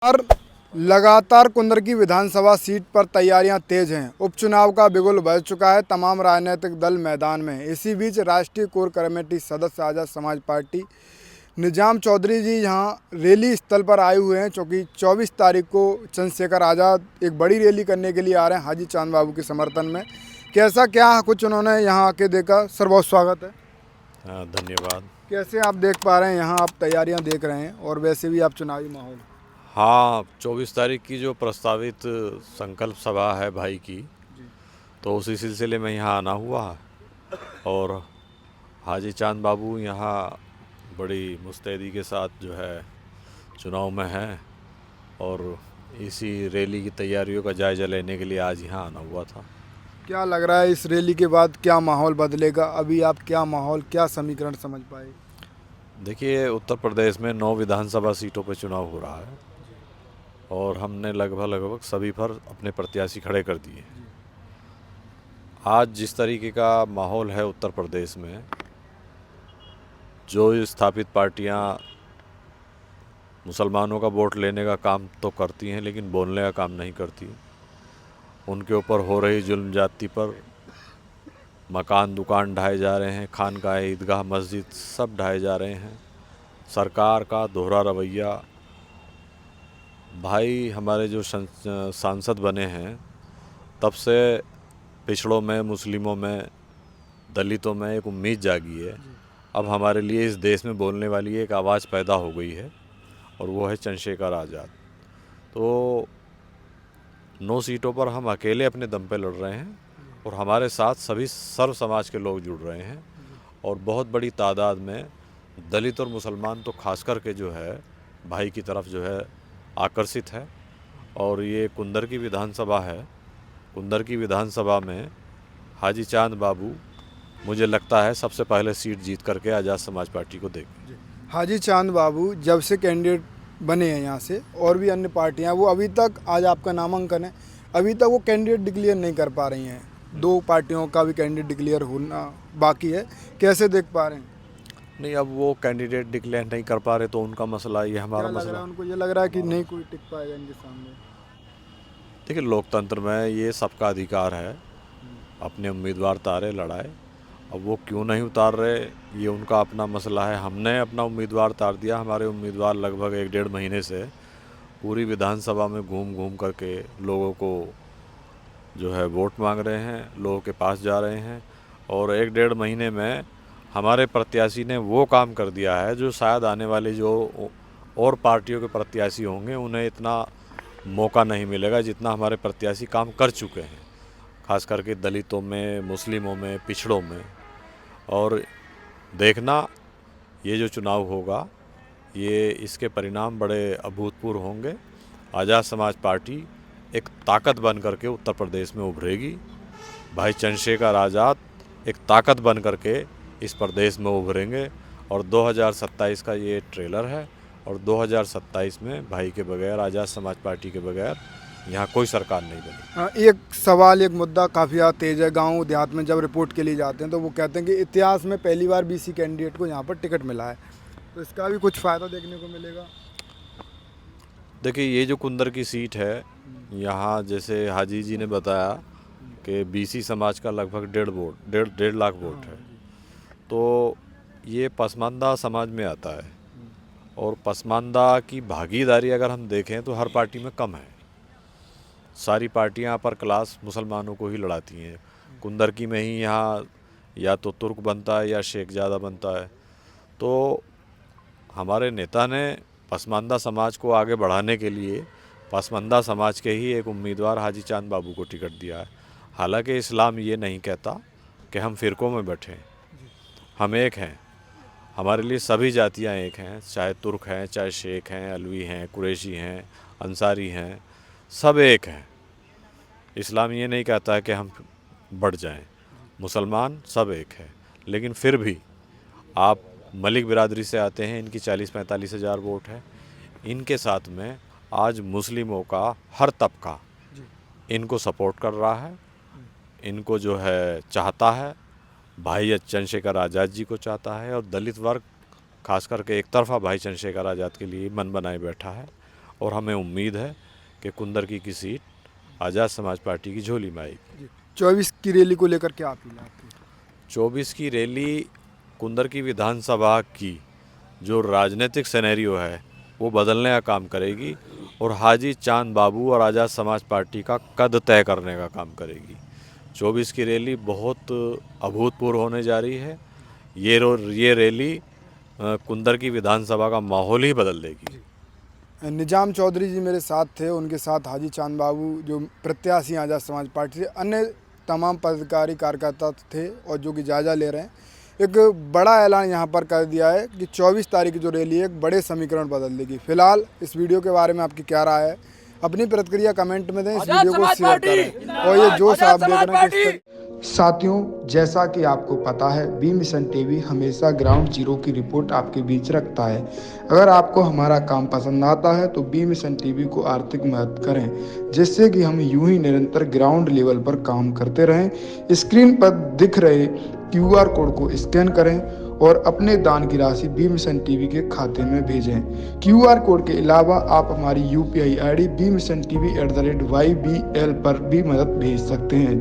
और लगातार कुंदर की विधानसभा सीट पर तैयारियां तेज हैं। उपचुनाव का बिगुल बज चुका है। तमाम राजनीतिक दल मैदान में हैं। इसी बीच राष्ट्रीय कोर कमेटी सदस्य आज़ाद समाज पार्टी निजाम चौधरी जी यहां रैली स्थल पर आए हुए हैं, क्योंकि 24 तारीख को चंद्रशेखर आज़ाद एक बड़ी रैली करने के लिए आ रहे हैं हाजी चांद बाबू के समर्थन में। कैसा क्या कुछ उन्होंने यहाँ आके देखा? सर बहुत स्वागत है। धन्यवाद। कैसे आप देख पा रहे हैं, यहाँ आप तैयारियां देख रहे हैं और वैसे भी आप चुनावी माहौल? हाँ, 24 तारीख की जो प्रस्तावित संकल्प सभा है भाई की, तो उसी सिलसिले में यहाँ आना हुआ है। और हाजी चांद बाबू यहाँ बड़ी मुस्तैदी के साथ जो है चुनाव में हैं, और इसी रैली की तैयारियों का जायज़ा लेने के लिए आज यहाँ आना हुआ था। क्या लग रहा है इस रैली के बाद क्या माहौल बदलेगा? अभी आप क्या माहौल, क्या समीकरण समझ पाए? देखिए, उत्तर प्रदेश में 9 विधानसभा सीटों पर चुनाव हो रहा है और हमने लगभग सभी पर अपने प्रत्याशी खड़े कर दिए। आज जिस तरीके का माहौल है उत्तर प्रदेश में, जो स्थापित पार्टियां मुसलमानों का वोट लेने का काम तो करती हैं लेकिन बोलने का काम नहीं करती, उनके ऊपर हो रही जुल्म जाति पर मकान दुकान ढाए जा रहे हैं, खानकाह ईदगाह मस्जिद सब ढाए जा रहे हैं। सरकार का दोहरा रवैया। भाई हमारे जो सांसद बने हैं तब से पिछड़ों में, मुस्लिमों में, दलितों में एक उम्मीद जागी है। अब हमारे लिए इस देश में बोलने वाली एक आवाज़ पैदा हो गई है और वो है चंद्रशेखर आज़ाद। तो 9 सीटों पर हम अकेले अपने दम पे लड़ रहे हैं और हमारे साथ सभी सर्व समाज के लोग जुड़ रहे हैं और बहुत बड़ी तादाद में दलित और मुसलमान तो खास करके जो है भाई की तरफ जो है आकर्षित है। और ये कुंदर की विधानसभा है। कुंदर की विधानसभा में हाजी चांद बाबू मुझे लगता है सबसे पहले सीट जीत करके आज़ाद समाज पार्टी को देंगे। हाजी चांद बाबू जब से कैंडिडेट बने हैं यहाँ से, और भी अन्य पार्टियाँ, वो अभी तक, आज आपका नामांकन है, अभी तक वो कैंडिडेट डिक्लेयर नहीं कर पा रही हैं। 2 पार्टियों का भी कैंडिडेट डिक्लेयर होना बाकी है। कैसे देख पा रहे हैं? नहीं, अब वो कैंडिडेट डिक्लेयर नहीं कर पा रहे तो उनका मसला, ये हमारा क्या लग मसला। रहा है उनको? ये लग रहा है कि नहीं कोई टिक पाएगा इनके सामने? देखिए, लोकतंत्र में ये सबका अधिकार है, अपने उम्मीदवार तारे लड़ाए। अब वो क्यों नहीं उतार रहे, ये उनका अपना मसला है। हमने अपना उम्मीदवार उतार दिया। हमारे उम्मीदवार लगभग 1-1.5 महीने से पूरी विधानसभा में घूम घूम करके लोगों को जो है वोट मांग रहे हैं, लोगों के पास जा रहे हैं। और 1-1.5 महीने में हमारे प्रत्याशी ने वो काम कर दिया है जो शायद आने वाले जो और पार्टियों के प्रत्याशी होंगे उन्हें इतना मौका नहीं मिलेगा जितना हमारे प्रत्याशी काम कर चुके हैं, खास करके दलितों में, मुस्लिमों में, पिछड़ों में। और देखना, ये जो चुनाव होगा, ये इसके परिणाम बड़े अभूतपूर्व होंगे। आज़ाद समाज पार्टी एक ताकत बन करके उत्तर प्रदेश में उभरेगी। भाई चंद्रशेखर आज़ाद एक ताकत बन करके इस प्रदेश में उभरेंगे। और 2027 का ये ट्रेलर है और 2027 में भाई के बगैर, आज़ाद समाज पार्टी के बगैर यहाँ कोई सरकार नहीं बनी। एक सवाल, एक मुद्दा काफ़ी ज़्यादा तेज है। गांव देहात में जब रिपोर्ट के लिए जाते हैं तो वो कहते हैं कि इतिहास में पहली बार बीसी कैंडिडेट को यहाँ पर टिकट मिला है, तो इसका भी कुछ फ़ायदा देखने को मिलेगा? देखिए, ये जो कुंदर की सीट है, यहाँ जैसे हाजी जी ने बताया कि बीसी समाज का लगभग 1.5 लाख वोट है। तो ये पसमानदा समाज में आता है और पसमानदा की भागीदारी अगर हम देखें तो हर पार्टी में कम है। सारी पार्टियां अपर क्लास मुसलमानों को ही लड़ाती हैं। कुंदर की में ही यहाँ या तो तुर्क बनता है या शेख ज़्यादा बनता है। तो हमारे नेता ने पसमानदा समाज को आगे बढ़ाने के लिए पसमानदा समाज के ही एक उम्मीदवार हाजी चांद बाबू को टिकट दिया है। हालांकि इस्लाम ये नहीं कहता कि हम फ़िरक़ों में बैठें, हम एक हैं। हमारे लिए सभी जातियां एक हैं, चाहे तुर्क हैं, चाहे शेख हैं, अलवी हैं, कुरैशी हैं, अंसारी हैं, सब एक हैं। इस्लाम ये नहीं कहता है कि हम बढ़ जाएं। मुसलमान सब एक है। लेकिन फिर भी आप मलिक बिरादरी से आते हैं, इनकी 40-45 हज़ार वोट है। इनके साथ में आज मुस्लिमों का हर तबका इनको सपोर्ट कर रहा है, इनको जो है चाहता है। भाई चंद्रशेखर आज़ाद जी को चाहता है और दलित वर्ग खास करके एक तरफा भाई चंद्रशेखर आज़ाद के लिए मन बनाए बैठा है। और हमें उम्मीद है कि कुंदरकी की सीट आज़ाद समाज पार्टी की झोली में आएगी। 24 की रैली को लेकर क्या अपील है आपकी? 24 की रैली कुंदरकी विधानसभा की जो राजनीतिक सिनेरियो है वो बदलने का काम करेगी और हाजी चांद बाबू और आज़ाद समाज पार्टी का कद तय करने का काम करेगी। 24 की रैली बहुत अभूतपूर्व होने जा रही है। ये रैली कुंदरकी विधानसभा का माहौल ही बदल देगी। निजाम चौधरी जी मेरे साथ थे, उनके साथ हाजी चांद बाबू जो प्रत्याशी आज़ाद समाज पार्टी से, अन्य तमाम पदाधिकारी कार्यकर्ता थे और जो कि जायजा ले रहे हैं। एक बड़ा ऐलान यहाँ पर कर दिया है कि 24 तारीख की जो रैली है एक बड़े समीकरण बदल देगी। फिलहाल इस वीडियो के बारे में आपकी क्या राय है? अपनी प्रतिक्रिया कमेंट में दें, इस वीडियो को शेयर करें और ये जो आप देख रहे हैं किस साथियों, जैसा कि आपको पता है बी मिशन टीवी हमेशा ग्राउंड जीरो की रिपोर्ट आपके बीच रखता है। अगर आपको हमारा काम पसंद आता है तो बी मिशन टीवी को आर्थिक मदद करें, जिससे कि हम यूं ही निरंतर ग्राउंड लेवल पर काम करते रहें। स्क्रीन पर दिख रहे QR कोड को स्कैन करें और अपने दान की राशि बी मिशन टीवी के खाते में भेजें। QR कोड के अलावा आप हमारी UPI ID BMissionTV@YBL पर भी मदद भेज सकते हैं।